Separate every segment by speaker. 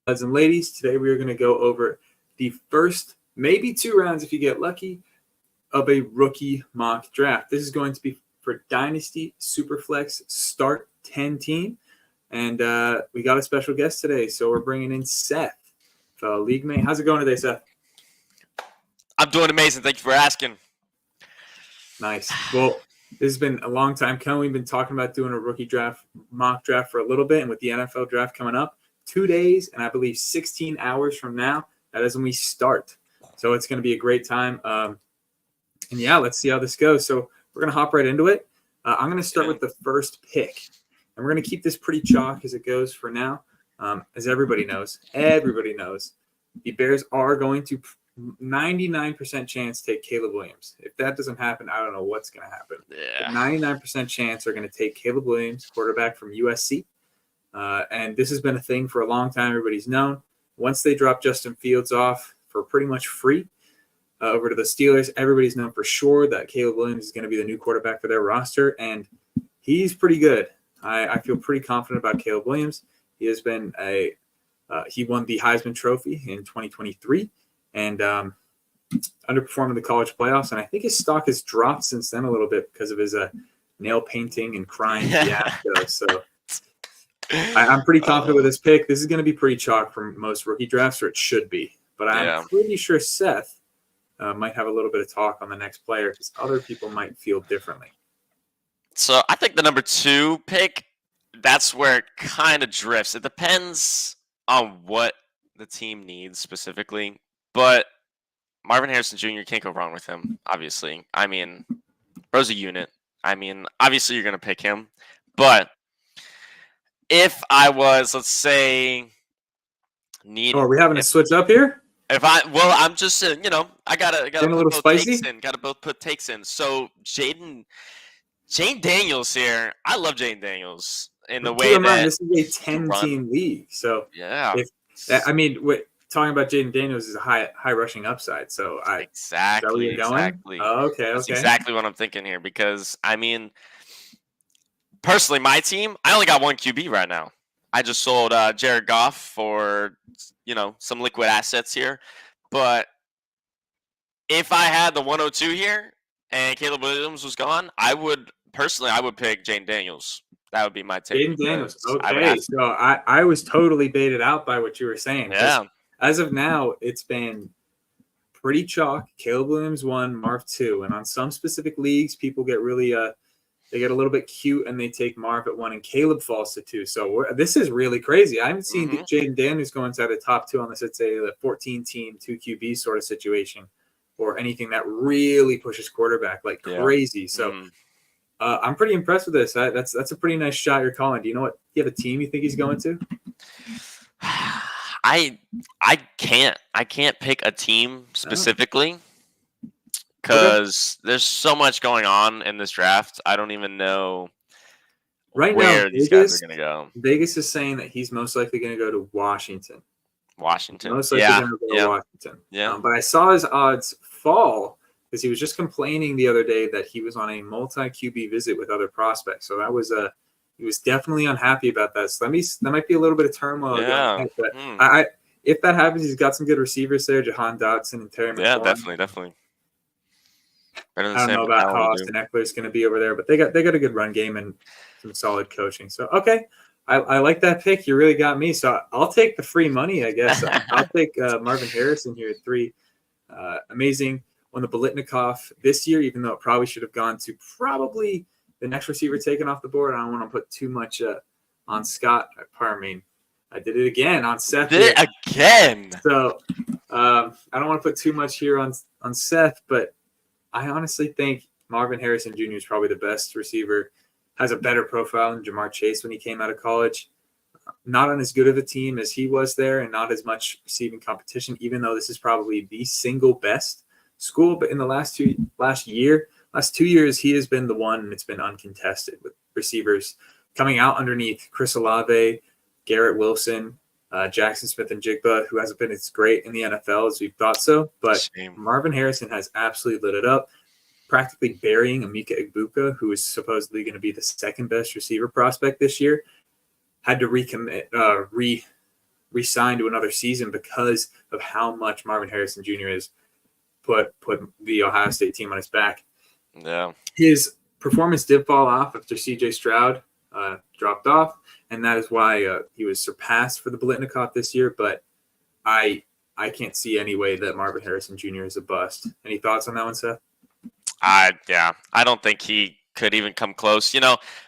Speaker 1: Lads and ladies, today we are going to go over the first, maybe 2 rounds if you get lucky, of a rookie mock draft. This is going to be for Dynasty Superflex Start 10 team. And we got a special guest today, so we're bringing in Seth, league mate. How's it going today, Seth?
Speaker 2: I'm doing amazing. Thank you for asking.
Speaker 1: Nice. Well, this has been a long time coming. We've been talking about doing a rookie draft, mock draft for a little bit, and with the NFL draft coming up, 2 days and I believe 16 hours from now, that is when we start. So it's going to be a great time. And yeah, let's see how this goes. So we're going to hop right into it. I'm going to start with the first pick. And we're going to keep this pretty chalk as it goes for now. As everybody knows, the Bears are going to 99% chance take Caleb Williams. If that doesn't happen, I don't know what's going to happen.
Speaker 2: Yeah.
Speaker 1: 99% chance they're going to take Caleb Williams, quarterback from USC. And this has been a thing for a long time. Everybody's known. Once they drop Justin Fields off for pretty much free over to the Steelers, everybody's known for sure that Caleb Williams is going to be the new quarterback for their roster. And he's pretty good. I feel pretty confident about Caleb Williams. He has been he won the Heisman Trophy in 2023 and underperformed in the college playoffs. And I think his stock has dropped since then a little bit because of his nail painting and crying fiasco. So I'm pretty confident with this pick. This is going to be pretty chalk for most rookie drafts, or it should be. But I'm pretty sure Seth might have a little bit of talk on the next player because other people might feel differently.
Speaker 2: So I think the number 2 pick, that's where it kind of drifts. It depends on what the team needs specifically. But Marvin Harrison Jr., can't go wrong with him, obviously. I mean, bro's a unit. I mean, obviously you're going to pick him. But if I was, let's say,
Speaker 1: are we having a switch up here?
Speaker 2: I'm just, I gotta
Speaker 1: put both takes
Speaker 2: in. Gotta both put takes in. So Jane Daniels here. I love Jane Daniels in the way that
Speaker 1: this is a 10-team league. So
Speaker 2: yeah,
Speaker 1: talking about Jaden Daniels is a high rushing upside. So
Speaker 2: exactly.
Speaker 1: Oh, okay,
Speaker 2: That's exactly what I'm thinking here because I mean, personally, my team, I only got one QB right now. I just sold Jared Goff for some liquid assets here, but if I had the 102 here and Caleb Williams was gone, I would pick Jane Daniels. That would be my take.
Speaker 1: Jane Daniels. Okay, so I was totally baited out by what you were saying.
Speaker 2: Yeah.
Speaker 1: As of now, it's been pretty chalk. Caleb Williams 1, Marv 2, and on some specific leagues, people get really they get a little bit cute and they take Marv at 1 and Caleb falls to 2. So this is really crazy. I haven't seen Jaden Daniels go inside the top 2 unless it's a 14-team 2 QB sort of situation or anything that really pushes quarterback like crazy. So I'm pretty impressed with this. That's a pretty nice shot you're calling. Do you know what? Do you have a team you think he's going to?
Speaker 2: I can't pick a team specifically because there's so much going on in this draft. I don't even know where these guys are going to go.
Speaker 1: Vegas is saying that he's most likely going to go to Washington.
Speaker 2: Most likely going
Speaker 1: to go to Washington. Yeah. But I saw his odds fall because he was just complaining the other day that he was on a multi-QB visit with other prospects. So that was he was definitely unhappy about that. So that might be a little bit of turmoil.
Speaker 2: Yeah.
Speaker 1: But if that happens, he's got some good receivers there, Jahan Dotson and Terry McLaurin.
Speaker 2: Yeah, definitely.
Speaker 1: I don't know about how Austin Eckler is going to be over there, but they got a good run game and some solid coaching. So, okay, I like that pick. You really got me. So I'll take the free money, I guess. I'll take Marvin Harrison here at 3. Amazing. Won the Biletnikoff this year, even though it probably should have gone to probably the next receiver taken off the board. I don't want to put too much on Scott. I did it again on Seth.
Speaker 2: Did it again.
Speaker 1: So I don't want to put too much here on Seth, but I honestly think Marvin Harrison Jr. is probably the best receiver, has a better profile than Jamar Chase when he came out of college. Not on as good of a team as he was there and not as much receiving competition, even though this is probably the single best school. But in the last 2 years, he has been the one, and it's been uncontested with receivers coming out underneath Chris Olave, Garrett Wilson, Jackson Smith and Jigba, who hasn't been as great in the NFL as we've thought so. But Marvin Harrison has absolutely lit it up, practically burying Emeka Egbuka, who is supposedly going to be the second best receiver prospect this year. Had to re-sign to another season because of how much Marvin Harrison Jr. has put the Ohio State team on his back.
Speaker 2: Yeah.
Speaker 1: His performance did fall off after C.J. Stroud dropped off, and that is why he was surpassed for the Biletnikoff this year. But I can't see any way that Marvin Harrison Jr. is a bust. Any thoughts on that one, Seth?
Speaker 2: I don't think he could even come close.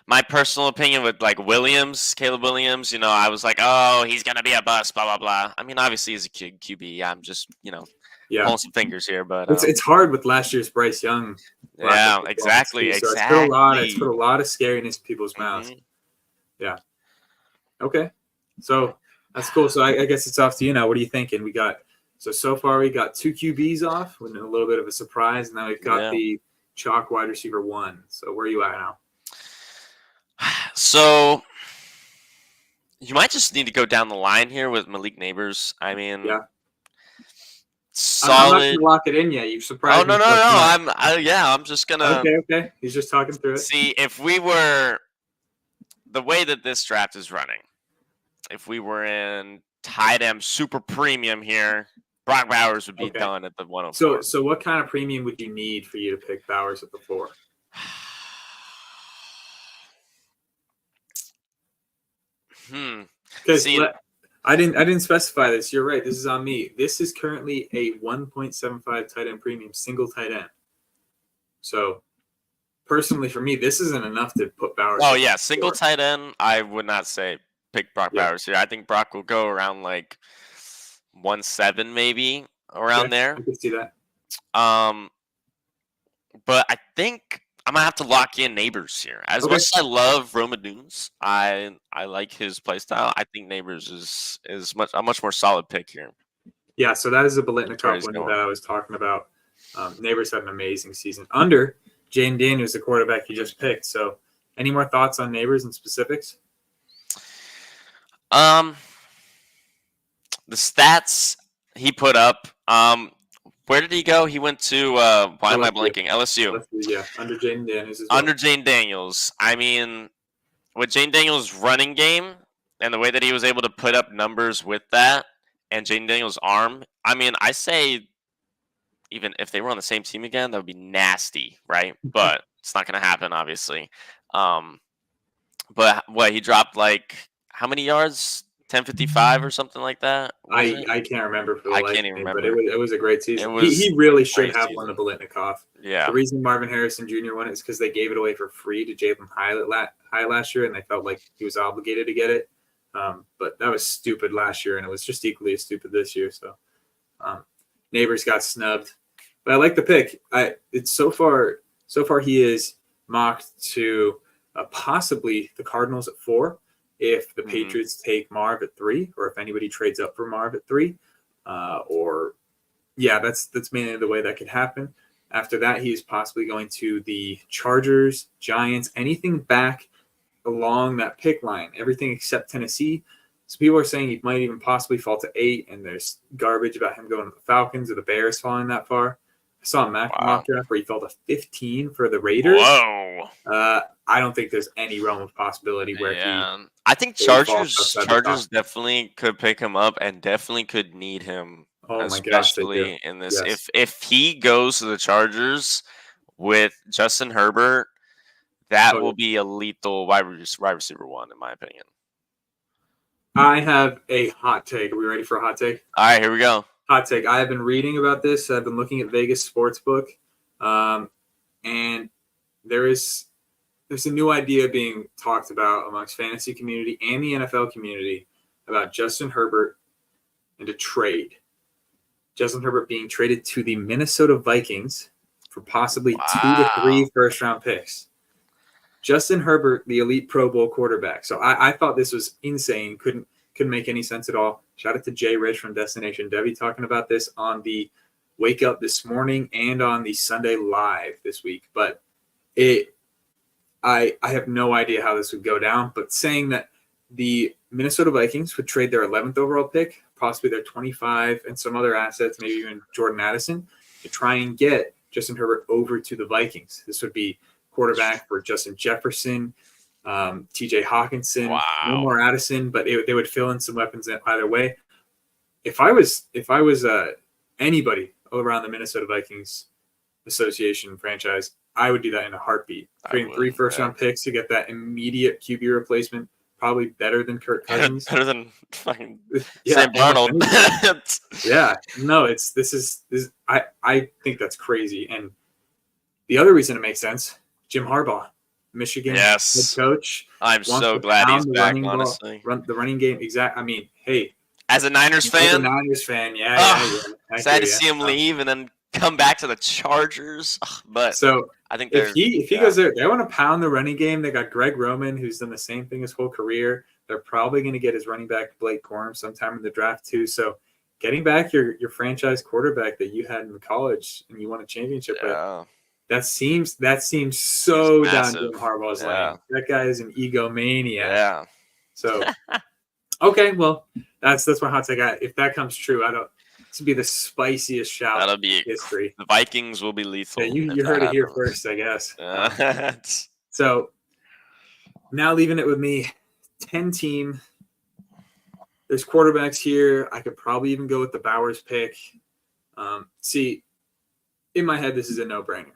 Speaker 2: My personal opinion with like Caleb Williams, I was like, oh, he's gonna be a bust, blah blah blah. I mean, obviously he's a QB. I'm just pulling some fingers here, but
Speaker 1: it's hard with last year's Bryce Young.
Speaker 2: Yeah, exactly.
Speaker 1: So
Speaker 2: exactly.
Speaker 1: It's put a lot of scariness in people's mouths. Yeah. Okay. So that's cool. So I guess it's off to you now. What are you thinking? So far we got 2 QBs off with a little bit of a surprise, and now we've got the chalk wide receiver 1. So where are you at now?
Speaker 2: So you might just need to go down the line here with Malik Neighbors. I mean, solid.
Speaker 1: I'm not gonna lock it in yet. You've surprised me.
Speaker 2: Oh no! I'm just gonna.
Speaker 1: Okay. He's just talking through it.
Speaker 2: See, if we were the way that this draft is running, if we were in tight end super premium here, Brock Bowers would be done at the 104.
Speaker 1: So what kind of premium would you need for you to pick Bowers at the 4? Because I didn't specify this. You're right. This is on me. This is currently a 1.75 tight end premium, single tight end. So personally, for me, this isn't enough to put Bowers.
Speaker 2: Oh yeah, single tight end. I would not say pick Brock Bowers here. I think Brock will go around like 1.7 maybe around there.
Speaker 1: I can see that.
Speaker 2: But I think I'm gonna have to lock in Neighbors here. As much as I love Roma Dunes, I like his play style. I think Neighbors is a much more solid pick here.
Speaker 1: Yeah, so that is a Biletnikoff window that I was talking about. Neighbors had an amazing season under Jane Daniels, the quarterback you just picked. So, any more thoughts on Neighbors and specifics?
Speaker 2: The stats he put up. Where did he go? He went to why am I blanking? LSU.
Speaker 1: Yeah, under Jane Daniels.
Speaker 2: Under Jane Daniels. I mean, with Jane Daniels' running game and the way that he was able to put up numbers with that and Jane Daniels' arm, I mean, I say even if they were on the same team again, that would be nasty, right? But it's not going to happen, obviously. But he dropped like how many yards? 10.55 or something like that.
Speaker 1: I can't remember for the life.
Speaker 2: I can't even remember.
Speaker 1: But it was a great season. He really should have won the Biletnikoff.
Speaker 2: Yeah.
Speaker 1: The reason Marvin Harrison Jr. won it is because they gave it away for free to Jalen High last year, and they felt like he was obligated to get it. But that was stupid last year, and it was just equally as stupid this year. So Neighbors got snubbed. But I like the pick. It's so far he is mocked to possibly the Cardinals at 4. If the Patriots take Marv at 3, or if anybody trades up for Marv at 3, that's mainly the way that could happen. After that, he is possibly going to the Chargers, Giants, anything back along that pick line, everything except Tennessee. So people are saying he might even possibly fall to 8, and there's garbage about him going to the Falcons or the Bears falling that far. I saw a mock draft where he fell to 15 for the Raiders.
Speaker 2: Whoa.
Speaker 1: I don't think there's any realm of possibility where
Speaker 2: I think Chargers definitely could pick him up and definitely could need him, especially in this. Yes. If he goes to the Chargers with Justin Herbert, that will be a lethal wide receiver 1, in my opinion.
Speaker 1: I have a hot take. Are we ready for a hot take?
Speaker 2: All right, here we go.
Speaker 1: Hot take. I have been reading about this. I've been looking at Vegas Sportsbook, and there's a new idea being talked about amongst fantasy community and the NFL community about Justin Herbert and a trade. Justin Herbert being traded to the Minnesota Vikings for possibly 2 to 3 first-round picks. Justin Herbert, the elite Pro Bowl quarterback. So I thought this was insane. Couldn't make any sense at all. Shout out to Jay Rich from Destination Debbie talking about this on the Wake Up this morning and on the Sunday Live this week. But I have no idea how this would go down. But saying that the Minnesota Vikings would trade their 11th overall pick, possibly their 25 and some other assets, maybe even Jordan Addison, to try and get Justin Herbert over to the Vikings. This would be quarterback for Justin Jefferson, TJ Hawkinson, no
Speaker 2: Wow.
Speaker 1: more Addison, but they would fill in some weapons either way. If I was anybody around the Minnesota Vikings association franchise, I would do that in a heartbeat. Trading 3 first-round picks to get that immediate QB replacement, probably better than Kirk Cousins.
Speaker 2: Better than fucking
Speaker 1: yeah,
Speaker 2: Sam Darnold.
Speaker 1: yeah, no, I think that's crazy. And the other reason it makes sense, Jim Harbaugh, Michigan head coach.
Speaker 2: I'm so glad he's back, honestly.
Speaker 1: Run the running game. I mean, hey.
Speaker 2: As a Niners fan?
Speaker 1: Yeah.
Speaker 2: Sad to see him leave and then come back to the Chargers. But
Speaker 1: so
Speaker 2: I think
Speaker 1: if he goes there, they want to pound the running game. They got Greg Roman, who's done the same thing his whole career. They're probably going to get his running back Blake Corum sometime in the draft too. So getting back your franchise quarterback that you had in college and you won a championship with, that seems so down Jim Harbaugh's lane. That guy is an egomaniac.
Speaker 2: Yeah.
Speaker 1: So okay, well that's my hot take. If that comes true, this would be the spiciest shout.
Speaker 2: That'll be
Speaker 1: history.
Speaker 2: The Vikings will be lethal.
Speaker 1: Yeah, you heard it here first, I guess. So now leaving it with me, 10-team. There's quarterbacks here. I could probably even go with the Bowers pick. See, in my head, this is a no-brainer.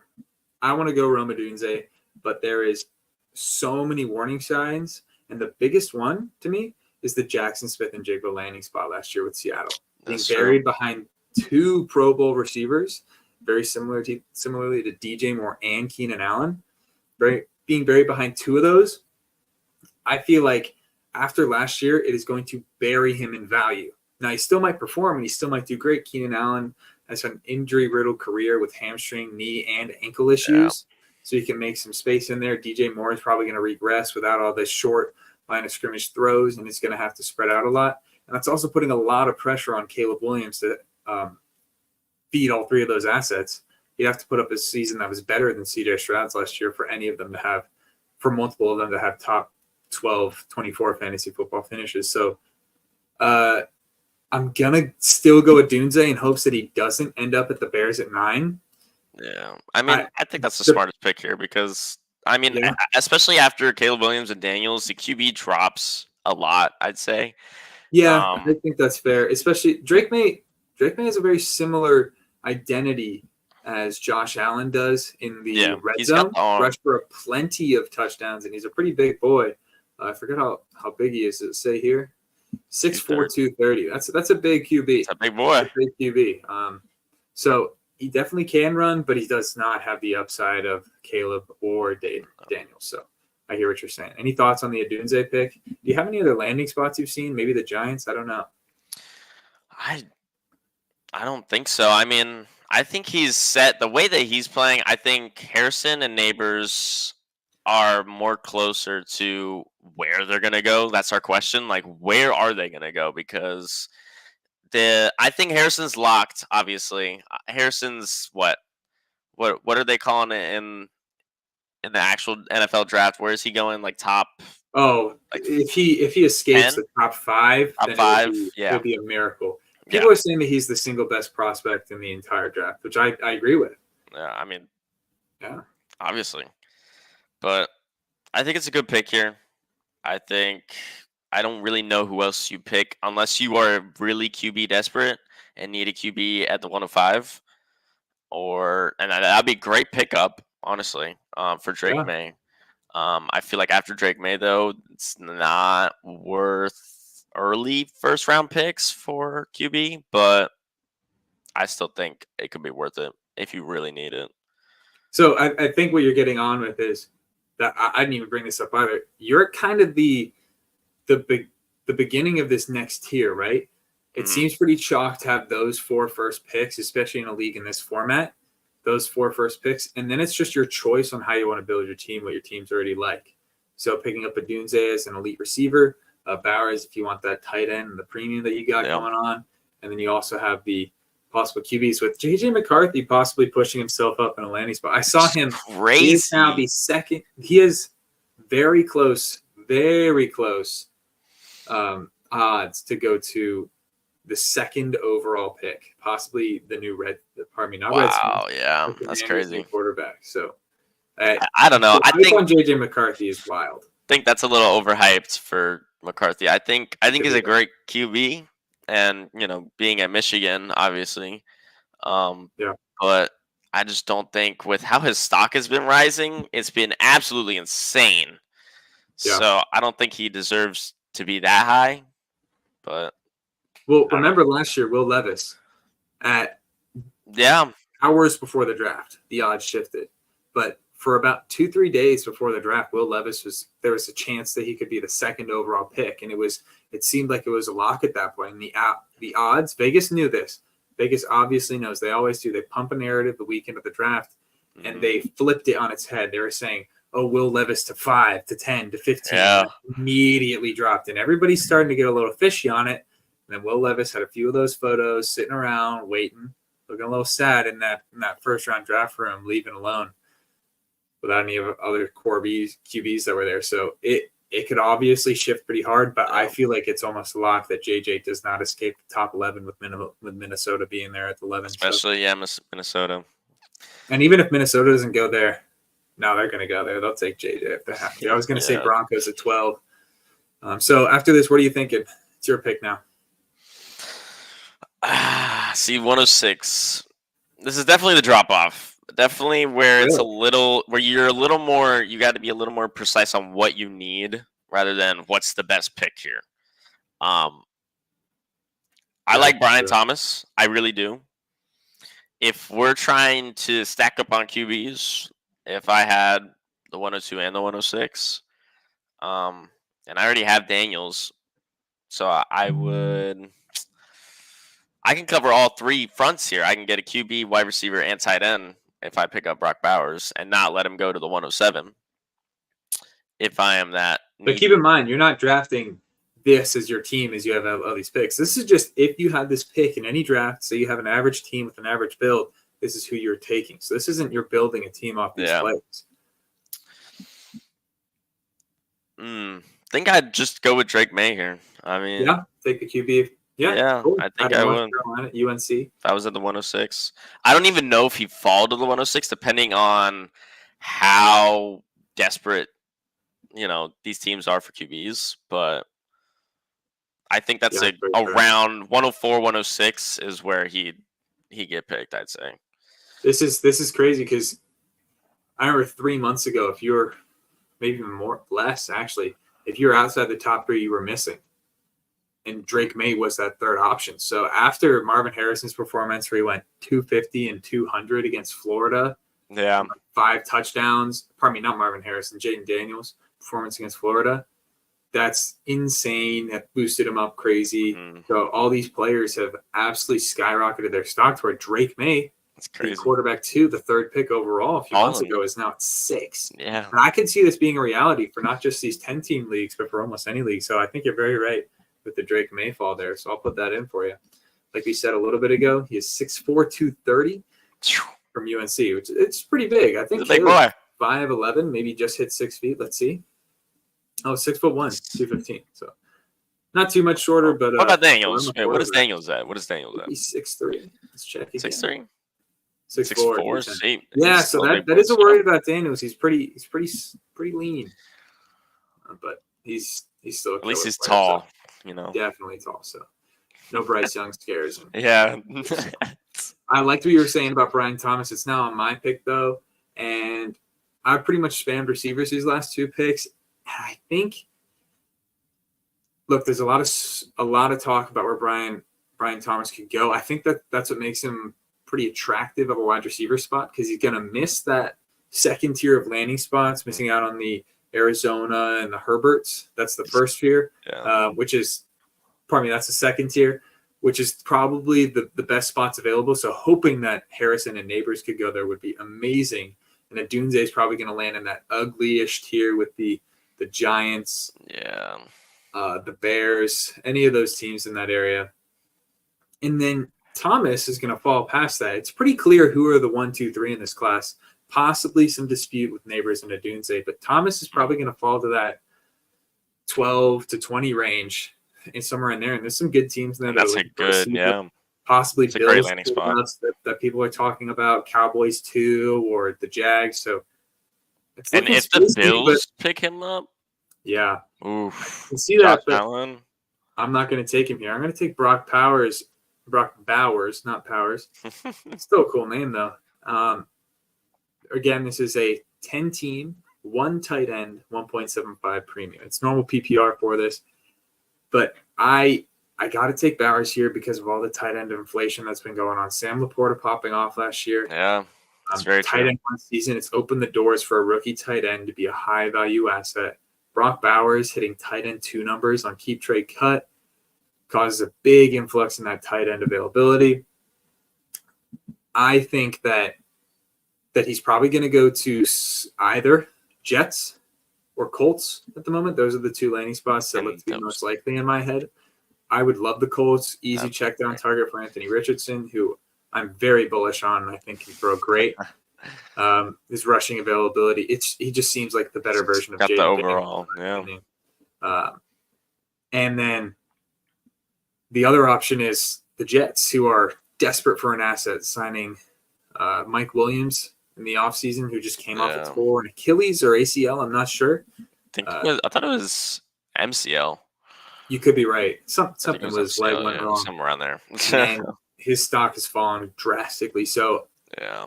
Speaker 1: I want to go Rome Odunze, but there is so many warning signs, and the biggest one to me is the Jackson Smith and Jigba landing spot last year with Seattle. Being buried behind 2 Pro Bowl receivers, very similarly to DJ Moore and Keenan Allen. Being buried behind 2 of those, I feel like after last year, it is going to bury him in value. Now, he still might perform, and he still might do great. Keenan Allen has an injury-riddled career with hamstring, knee, and ankle issues, so he can make some space in there. DJ Moore is probably going to regress without all this short line of scrimmage throws, and he's going to have to spread out a lot. And that's also putting a lot of pressure on Caleb Williams to feed all 3 of those assets. He'd have to put up a season that was better than CJ Stroud's last year for multiple of them to have top 12, 24 fantasy football finishes. So I'm going to still go with Odunze in hopes that he doesn't end up at the Bears at 9.
Speaker 2: Yeah. I mean, I think that's the smartest pick here because, I mean, especially after Caleb Williams and Daniels, the QB drops a lot, I'd say.
Speaker 1: Yeah, I think that's fair. Especially Drake May has a very similar identity as Josh Allen does in the red zone. Rushed for plenty of touchdowns, and he's a pretty big boy. I forget how big he is. Does it say here? 6'4", 230. That's a big QB.
Speaker 2: It's a big boy.
Speaker 1: A big QB. So he definitely can run, but he does not have the upside of Caleb or Daniel. So I hear what you're saying. Any thoughts on the Odunze pick? Do you have any other landing spots you've seen? Maybe the Giants? I don't know.
Speaker 2: I don't think so. I mean, I think he's set. The way that he's playing, I think Harrison and Neighbors are more closer to where they're going to go. That's our question. Like, where are they going to go? Because I think Harrison's locked, obviously. Harrison's what are they calling it in the actual NFL draft? Where is he going? Like top?
Speaker 1: Oh, like if he escapes 10? The top 5, it'll be a miracle. People are saying that he's the single best prospect in the entire draft, which I agree with.
Speaker 2: Yeah, I mean, obviously. But I think it's a good pick here. I don't really know who else you pick unless you are really QB desperate and need a QB at the 105. And that'd be a great pickup, honestly, for Drake May. I feel like after Drake May, though, it's not worth early first-round picks for QB, but I still think it could be worth it if you really need it.
Speaker 1: So I think what you're getting on with is that I didn't even bring this up either. You're kind of the beginning of this next tier, right? It seems pretty chalk to have those 4 first picks, especially in a league in this format, those 4 first picks. And then it's just your choice on how you want to build your team, what your team's already like. So picking up Odunze as an elite receiver, Bowers if you want that tight end and the premium that you got going on. And then you also have the possible QBs with JJ McCarthy possibly pushing himself up in a landing spot. I saw him crazy. Now be second. He is very close odds to go to the 2nd overall pick, possibly the new
Speaker 2: that's crazy.
Speaker 1: Quarterback. So
Speaker 2: I don't know.
Speaker 1: I think on JJ McCarthy is wild.
Speaker 2: think that's a little overhyped for McCarthy. I think he's a great QB, and being at Michigan, obviously.
Speaker 1: Yeah.
Speaker 2: But I just don't think with how his stock has been rising, it's been absolutely insane.
Speaker 1: Yeah.
Speaker 2: So I don't think he deserves to be that high. But
Speaker 1: well, remember last year, Will Levis at hours before the draft, the odds shifted. But for about 2-3 days before the draft, Will Levis there was a chance that he could be the second overall pick, and it seemed like it was a lock at that point. And the odds, Vegas knew this. Vegas obviously knows. They always do. They pump a narrative the weekend of the draft, and they flipped it on its head. They were saying, "Oh, Will Levis to 5, to 10, to 15."
Speaker 2: Yeah.
Speaker 1: Immediately dropped, and everybody's starting to get a little fishy on it. And then Will Levis had a few of those photos sitting around waiting, looking a little sad in that first round draft room, leaving alone without any of other core QBs that were there. So it could obviously shift pretty hard, but I feel like it's almost a lock that JJ does not escape the top 11 with Minnesota being there at 11.
Speaker 2: Especially, Minnesota.
Speaker 1: And even if Minnesota doesn't go there, no, they're going to go there. They'll take JJ if they have to. I was going to say Broncos at 12. So after this, what are you thinking? It's your pick now.
Speaker 2: See, 106. This is definitely the drop off. Definitely where it's where you're a little more, you got to be a little more precise on what you need rather than what's the best pick here. I like Brian Thomas. I really do. If we're trying to stack up on QBs, if I had the 102 and the 106, and I already have Daniels, so I can cover all three fronts here. I can get a QB, wide receiver, and tight end if I pick up Brock Bowers and not let him go to the 107. If I am that.
Speaker 1: But keep in mind, you're not drafting this as your team as you have all these picks. This is just if you have this pick in any draft, so you have an average team with an average build, this is who you're taking. So this isn't you're building a team off these players.
Speaker 2: I think I'd just go with Drake May here. I mean,
Speaker 1: take the QB.
Speaker 2: Yeah, cool. I think I would.
Speaker 1: UNC.
Speaker 2: If I was at the 106. I don't even know if he'd fall to the 106, depending on how desperate, these teams are for QBs. But I think that's around 104, 106 is where he'd get picked, I'd say.
Speaker 1: This is crazy because I remember 3 months ago, if you're maybe even less actually, if you're outside the top 3, you were missing. And Drake May was that third option. So after Marvin Harrison's performance, where he went 250 and 200 against Florida, 5 touchdowns. Pardon me, not Marvin Harrison, Jaden Daniels' performance against Florida. That's insane. That boosted him up crazy. So all these players have absolutely skyrocketed their stock to where Drake May, the quarterback 2, the 3rd pick overall a few months ago, is now at 6.
Speaker 2: Yeah,
Speaker 1: and I could see this being a reality for not just these 10-team leagues, but for almost any league. So I think you're very right with the Drake May fall there. So I'll put that in for you. Like we said a little bit ago, he is 6'4", 230 from UNC, which it's pretty big. I think
Speaker 2: big boy.
Speaker 1: 5'11", maybe just hit 6 feet. Let's see. Oh, 6'1", 215. So not too much shorter, but
Speaker 2: what about Daniels? What is Daniels at?
Speaker 1: He's 6'3". Let's check again.
Speaker 2: 6'3".
Speaker 1: 6'4". Yeah, so that is a worry about Daniels. He's pretty lean, but he's still
Speaker 2: at least he's tall.
Speaker 1: Definitely tall. So no Bryce Young scares him.
Speaker 2: Yeah.
Speaker 1: I liked what you were saying about Brian Thomas. It's now on my pick though, and I pretty much spammed receivers these last 2 picks. And I think, look, there's a lot of talk about where Brian Thomas could go. I think that's what makes him pretty attractive of a wide receiver spot, because he's going to miss that second tier of landing spots, missing out on the Arizona and the Herberts. That's the first tier, that's the second tier, which is probably the best spots available. So hoping that Harrison and Neighbors could go there would be amazing. And that Dunze is probably going to land in that ugly-ish tier with the Giants, the Bears, any of those teams in that area. And then Thomas is going to fall past that. It's pretty clear who are the 1, 2, 3 in this class. Possibly some dispute with Neighbors and Adunze, but Thomas is probably going to fall to that 12 to 20 range, and somewhere in there. And there's some good teams in there.
Speaker 2: That's a good,
Speaker 1: possibly
Speaker 2: it's Bills, a great landing spot
Speaker 1: that people are talking about. Cowboys too, or the Jags. So
Speaker 2: if the Bills pick him up,
Speaker 1: Yeah,
Speaker 2: Oof.
Speaker 1: I see
Speaker 2: Josh
Speaker 1: that, but
Speaker 2: Allen.
Speaker 1: I'm not going to take him here. I'm going to take Brock Bowers, not Powers. Still a cool name though. Again, this is a 10-team, one tight end, 1.75 premium. It's normal PPR for this, but I got to take Bowers here because of all the tight end inflation that's been going on. Sam Laporta popping off last year.
Speaker 2: Yeah, that's very
Speaker 1: tight
Speaker 2: true.
Speaker 1: end one season. It's opened the doors for a rookie tight end to be a high value asset. Brock Bowers hitting tight end 2 numbers on keep trade cut causes a big influx in that tight end availability. I think that he's probably going to go to either Jets or Colts at the moment. Those are the 2 landing spots that look to be most likely in my head. I would love the Colts. Easy check down target for Anthony Richardson, who I'm very bullish on and I think can throw great. His rushing availability, he just seems like the better version of
Speaker 2: Got
Speaker 1: Jaden
Speaker 2: the overall,
Speaker 1: and then the other option is the Jets, who are desperate for an asset, signing Mike Williams in the offseason, who just came off a torn Achilles or ACL. I'm not sure.
Speaker 2: I thought it was MCL.
Speaker 1: You could be right. Something was
Speaker 2: MCL,
Speaker 1: leg went wrong.
Speaker 2: Somewhere around there.
Speaker 1: And his stock has fallen drastically. So
Speaker 2: yeah,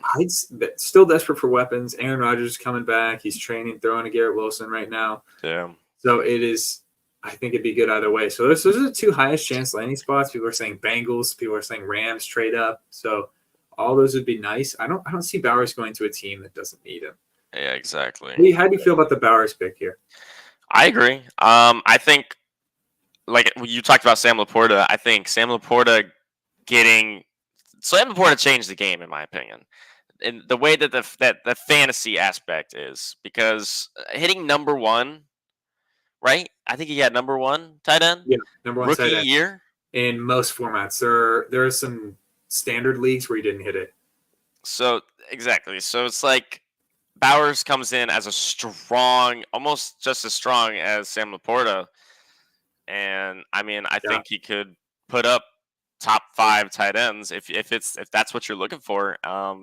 Speaker 1: still desperate for weapons. Aaron Rodgers is coming back. He's training, throwing to Garrett Wilson right now.
Speaker 2: Yeah.
Speaker 1: So it is. I think it'd be good either way. So those are the 2 highest chance landing spots. People are saying Bengals. People are saying Rams trade up. So all those would be nice. I don't see Bowers going to a team that doesn't need him.
Speaker 2: Yeah, exactly.
Speaker 1: How do you feel about the Bowers pick here?
Speaker 2: I agree. I think, like you talked about Sam Laporta, I think Sam Laporta changed the game, in my opinion. In the way that the fantasy aspect is, because hitting number 1, right? I think he got number 1 tight end.
Speaker 1: Yeah, number 1
Speaker 2: rookie
Speaker 1: tight end
Speaker 2: year
Speaker 1: in most formats. There are some standard leagues where he didn't hit it.
Speaker 2: So exactly. So it's like Bowers comes in as a strong, almost just as strong as Sam Laporta, and I mean, I think he could put up top 5 tight ends if that's what you're looking for. I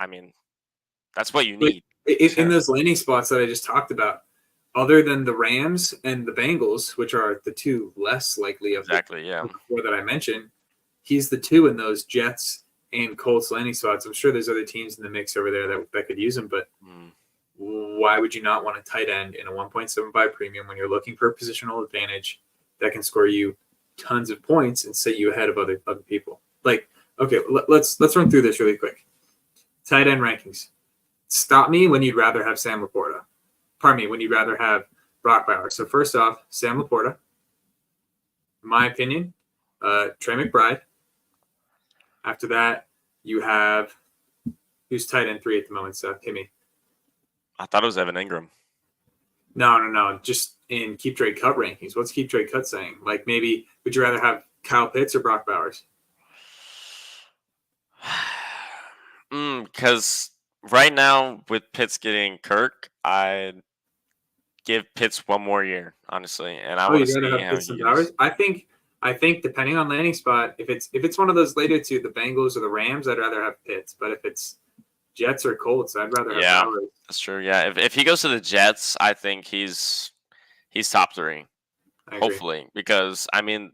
Speaker 2: mean, that's what you need.
Speaker 1: In those landing spots that I just talked about, other than the Rams and the Bengals, which are the 2 less likely of the 4 that I mentioned, he's the 2 in those Jets and Colts landing spots. I'm sure there's other teams in the mix over there that could use him, but why would you not want a tight end in a 1.75 premium when you're looking for a positional advantage that can score you tons of points and set you ahead of other people? Like, okay, let's run through this really quick. Tight end rankings. Stop me when you'd rather have Sam Laporta. Pardon me, when you'd rather have Brock Bowers. So first off, Sam Laporta. In my opinion, Trey McBride. After that, you have who's tight end 3 at the moment, Seth? Hit me.
Speaker 2: I thought it was Evan Ingram.
Speaker 1: No. Just in keep trade cut rankings. What's keep trade cut saying? Like, maybe would you rather have Kyle Pitts or Brock Bowers?
Speaker 2: Because right now with Pitts getting Kirk, I'd give Pitts 1 more year, honestly, and I want to see how
Speaker 1: Pitts
Speaker 2: he
Speaker 1: and Bowers. I think depending on landing spot, if it's one of those later 2, the Bengals or the Rams, I'd rather have Pitts. But if it's Jets or Colts, I'd rather have Bowers.
Speaker 2: That's true. Yeah, if he goes to the Jets, I think he's top 3, hopefully, because I mean,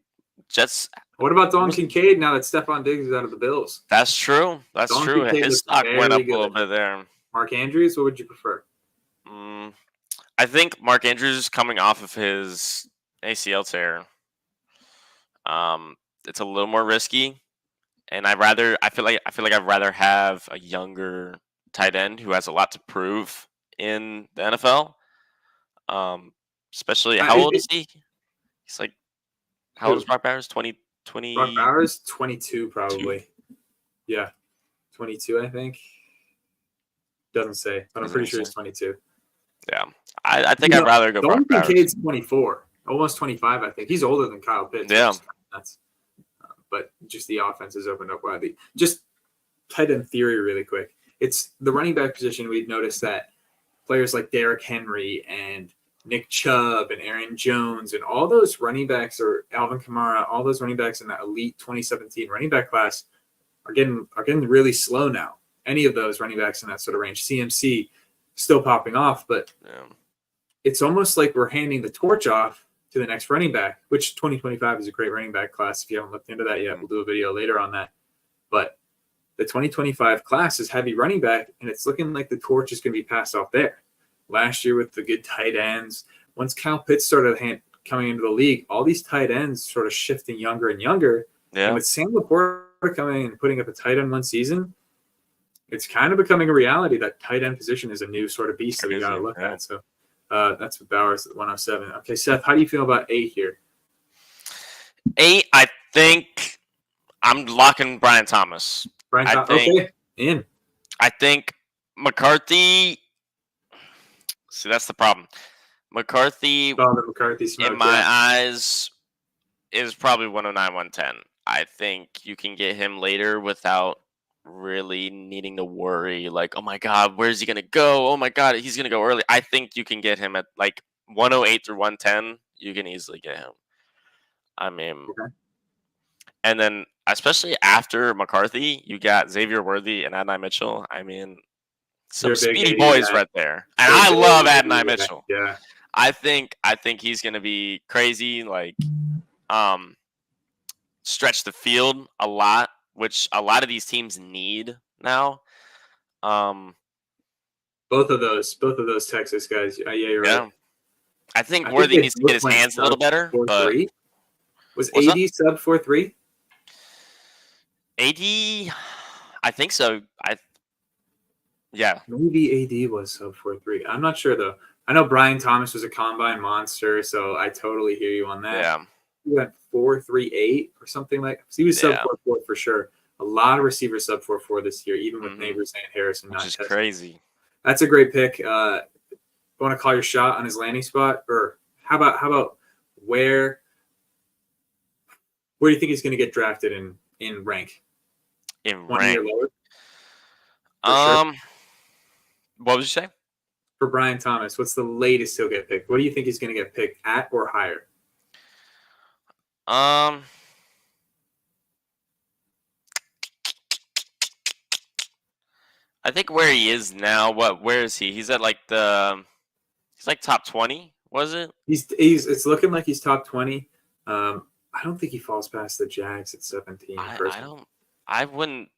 Speaker 2: Jets.
Speaker 1: What about Dalton Kincaid now that Stephon Diggs is out of the Bills?
Speaker 2: That's true. That's true. His stock went up a little bit there.
Speaker 1: Mark Andrews, what would you prefer?
Speaker 2: I think Mark Andrews is coming off of his ACL tear. It's a little more risky, and I feel like I'd rather have a younger tight end who has a lot to prove in the NFL. Especially, how old is he? He's like, how old is Brock Bowers? 20.
Speaker 1: Brock Bowers, 22 probably. Yeah, 22 I think. Doesn't say, but I'm pretty sure he's 22.
Speaker 2: Yeah, I think I'd rather go Brock Bowers.
Speaker 1: Kincaid's 24, almost 25 I think. He's older than Kyle Pitts.
Speaker 2: Yeah.
Speaker 1: But just the offense has opened up widely. Just tight end theory really quick. It's the running back position. We've noticed that players like Derrick Henry and Nick Chubb and Aaron Jones and all those running backs, or Alvin Kamara, all those running backs in that elite 2017 running back class are getting really slow now. Any of those running backs in that sort of range. CMC still popping off, but it's almost like we're handing the torch off to the next running back, which 2025 is a great running back class. If you haven't looked into that yet, we'll do a video later on that. But the 2025 class is heavy running back, and it's looking like the torch is going to be passed off there. Last year with the good tight ends, once Kyle Pitts started coming into the league, all these tight ends sort of shifting younger and younger.
Speaker 2: Yeah.
Speaker 1: And with Sam Laporta coming and putting up a tight end one season, it's kind of becoming a reality that tight end position is a new sort of beast that we got to look at. So that's with Bowers at 107. Okay, Seth, how do you feel about 8 here?
Speaker 2: 8, I think I'm locking Brian Thomas.
Speaker 1: Okay, in.
Speaker 2: I think McCarthy. See, that's the problem. McCarthy, in my eyes, is probably 109, 110. I think you can get him later without really needing to worry, like, oh my God, where's he going to go? Oh my God, he's going to go early. I think you can get him at like 108 through 110. You can easily get him. I mean, and then especially after McCarthy, you got Xavier Worthy and Adonai Mitchell. I mean, some speedy boys right there. And I love Adonai Mitchell.
Speaker 1: Yeah.
Speaker 2: I think he's going to be crazy, like stretch the field a lot, which a lot of these teams need now.
Speaker 1: Both of those Texas guys. Yeah, you're right.
Speaker 2: I think Worthy needs to get his hands a little better. But
Speaker 1: was AD sub 4.3?
Speaker 2: AD, I think so.
Speaker 1: Maybe AD was sub 4.3. I'm not sure though. I know Brian Thomas was a combine monster, so I totally hear you on that.
Speaker 2: Yeah.
Speaker 1: He went 4.38 or something like. He was sub 4.4 for sure. A lot of receivers sub 4.4 this year, even with Neighbors and Harrison.
Speaker 2: Which is crazy.
Speaker 1: That's a great pick. Want to call your shot on his landing spot, or how about where do you think he's going to get drafted in rank?
Speaker 2: In
Speaker 1: 1
Speaker 2: rank.
Speaker 1: year lower?
Speaker 2: Sure. What would you say?
Speaker 1: For Brian Thomas, what's the latest he'll get picked? What do you think he's going to get picked at or higher?
Speaker 2: I think where he is now. Where is he? He's at like he's like top 20. Was it?
Speaker 1: It's looking like he's top 20. I don't think he falls past the Jags at 17.
Speaker 2: I wouldn't.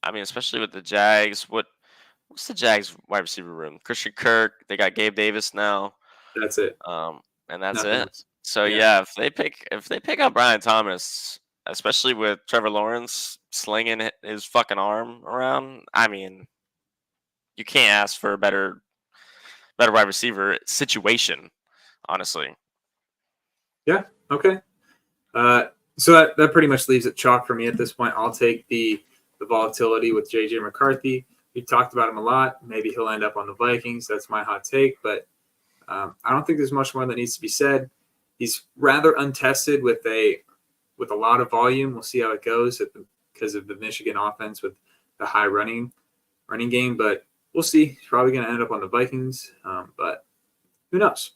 Speaker 2: I mean, especially with the Jags. What's the Jags wide receiver room? Christian Kirk. They got Gabe Davis now.
Speaker 1: That's it.
Speaker 2: And that's
Speaker 1: Nothing
Speaker 2: it.
Speaker 1: else.
Speaker 2: So yeah, if they pick up Brian Thomas, especially with Trevor Lawrence slinging his fucking arm around, I mean, you can't ask for a better wide receiver situation, honestly.
Speaker 1: Yeah. Okay. So that pretty much leaves it chalk for me at this point. I'll take the volatility with JJ McCarthy. We talked about him a lot. Maybe he'll end up on the Vikings. That's my hot take, but I don't think there's much more that needs to be said. He's rather untested with a lot of volume. We'll see how it goes because of the Michigan offense with the high running game, but we'll see. He's probably going to end up on the Vikings, but who knows?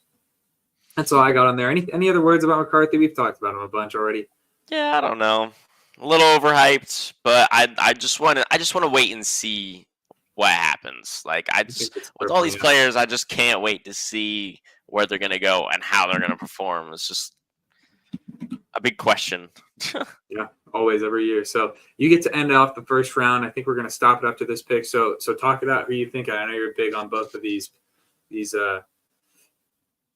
Speaker 1: That's all I got on there. Any other words about McCarthy? We've talked about him a bunch already.
Speaker 2: Yeah, I don't know. A little overhyped, but I just want to wait and see what happens. Like with all these players, I just can't wait to see where they're going to go and how they're going to perform. It's just a big question.
Speaker 1: Yeah, always, every year. So you get to end off the first round. I think we're going to stop it after this pick. So talk about who you think. I know you're big on both of these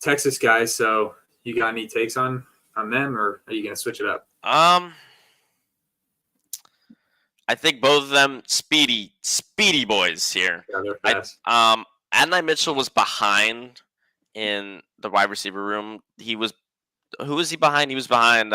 Speaker 1: Texas guys. So you got any takes on them, or are you going to switch it up?
Speaker 2: I think both of them speedy boys here.
Speaker 1: Yeah, they're fast.
Speaker 2: Adonai Mitchell was behind in the wide receiver room. Who was he behind? He was behind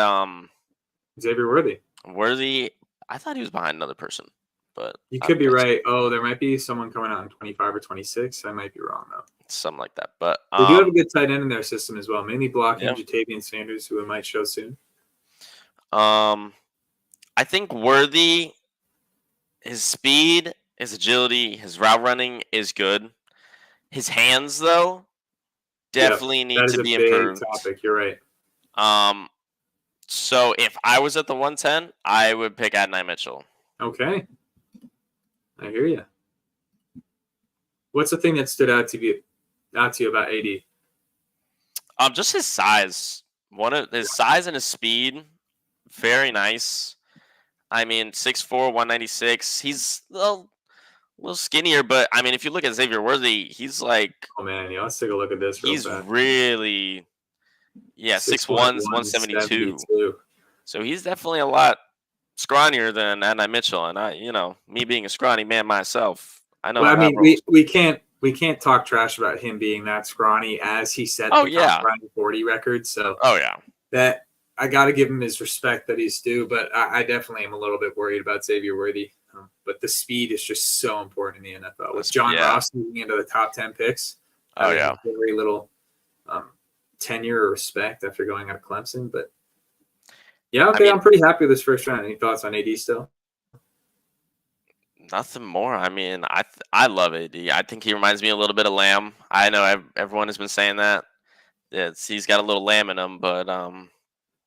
Speaker 1: Xavier Worthy.
Speaker 2: Worthy. I thought he was behind another person, but
Speaker 1: you could be right. Oh, there might be someone coming out in 25 or 26. I might be wrong though.
Speaker 2: Something like that. But
Speaker 1: they do have a good tight end in their system as well. Mainly blocking Jatavian Sanders, who it might show soon.
Speaker 2: I think Worthy, his speed, his agility, his route running is good. His hands, though, definitely need to be improved.
Speaker 1: That is a big topic. You're right.
Speaker 2: So if I was at the 110, I would pick Adonai Mitchell.
Speaker 1: Okay. I hear you. What's the thing that stood out to you about AD?
Speaker 2: Just his size. One of his size and his speed, very nice. I mean, 6'4", 196. He's a little skinnier, but I mean, if you look at Xavier Worthy, he's like
Speaker 1: Oh man, yeah, let's take a look at this real
Speaker 2: he's
Speaker 1: fast.
Speaker 2: really 6'1", 172. So he's definitely a lot scrawnier than Adonai Mitchell, and me being a scrawny man myself, I know
Speaker 1: Well,
Speaker 2: how
Speaker 1: I
Speaker 2: that
Speaker 1: mean,
Speaker 2: rolls.
Speaker 1: we can't talk trash about him being that scrawny as he set
Speaker 2: Oh
Speaker 1: the top
Speaker 2: yeah,
Speaker 1: scrawny 40 record. So
Speaker 2: oh yeah.
Speaker 1: that I got to give him his respect that he's due, but I definitely am a little bit worried about Xavier Worthy. But the speed is just so important in the NFL. With John
Speaker 2: Yeah.
Speaker 1: Ross moving into the top 10 picks,
Speaker 2: Oh
Speaker 1: having
Speaker 2: yeah.
Speaker 1: very little tenure or respect after going out of Clemson. But yeah, okay, I'm pretty happy with this first round. Any thoughts on AD still?
Speaker 2: Nothing more. I mean, I love AD. I think he reminds me a little bit of Lamb. I know everyone has been saying that. He's got a little Lamb in him, but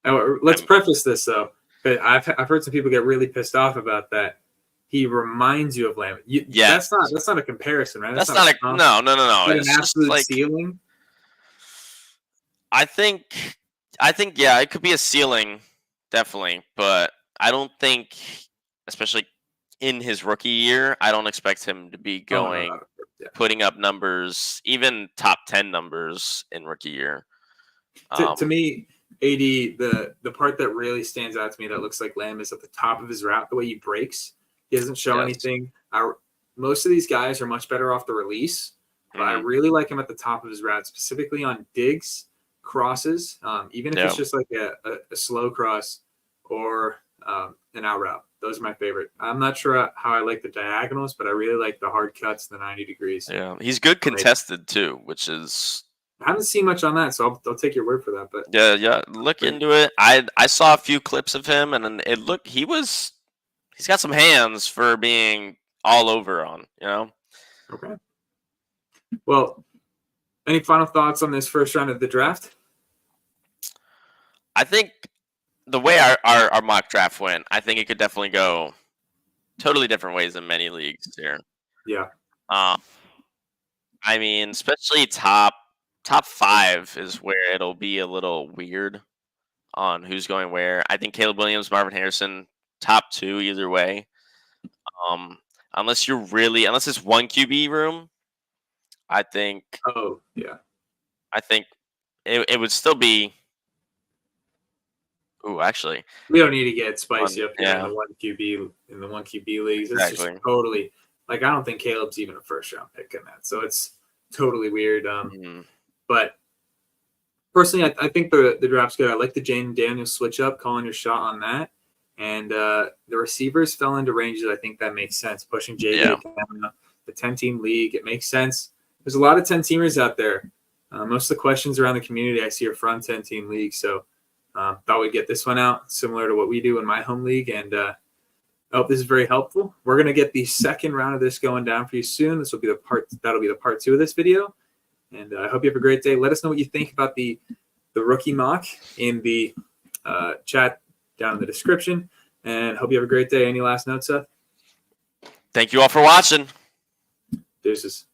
Speaker 1: Let's preface this though. I've heard some people get really pissed off about that. He reminds you of Lamb.
Speaker 2: Yes.
Speaker 1: That's not a comparison, right?
Speaker 2: That's not a no.
Speaker 1: It's an absolute ceiling.
Speaker 2: I think yeah, it could be a ceiling, definitely, but I don't think, especially in his rookie year, I don't expect him to be going putting up numbers, even top 10 numbers in rookie year.
Speaker 1: To me, AD, the part that really stands out to me that looks like Lamb is at the top of his route, the way he breaks. He doesn't show anything. Most of these guys are much better off the release, but I really like him at the top of his route, specifically on digs, crosses, even if it's just like a slow cross or an out route. Those are my favorite. I'm not sure how I like the diagonals, but I really like the hard cuts, the 90 degrees.
Speaker 2: Yeah, he's good contested too, which is...
Speaker 1: I haven't seen much on that, so I'll take your word for that. But
Speaker 2: yeah, look into it. I saw a few clips of him, and it looked he's got some hands for being all over on.
Speaker 1: Okay. Well, any final thoughts on this first round of the draft?
Speaker 2: I think the way our mock draft went, I think it could definitely go totally different ways in many leagues here.
Speaker 1: Yeah.
Speaker 2: I mean, especially top 5 is where it'll be a little weird on who's going where. I think Caleb Williams, Marvin Harrison, top 2 either way. Unless it's one QB room, I think.
Speaker 1: Oh yeah.
Speaker 2: I think it would still be. Ooh, actually,
Speaker 1: we don't need to get spicy up here
Speaker 2: yeah.
Speaker 1: in the one QB leagues. It's
Speaker 2: Exactly.
Speaker 1: just totally I don't think Caleb's even a first round pick in that, so it's totally weird. But personally, I think the draft's good. I like the Jane Daniels switch up, calling your shot on that, and the receivers fell into ranges. I think that makes sense. Pushing JJ down the 10-team league, it makes sense. There's a lot of 10-teamers out there. Most of the questions around the community I see are from 10-team leagues, so thought we'd get this one out, similar to what we do in my home league, and I hope this is very helpful. We're going to get the second round of this going down for you soon. That'll be the part 2 of this video, and I hope you have a great day. Let us know what you think about the rookie mock in the chat down in the description, and hope you have a great day. Any last notes, Seth?
Speaker 2: Thank you all for watching.
Speaker 1: Deuces.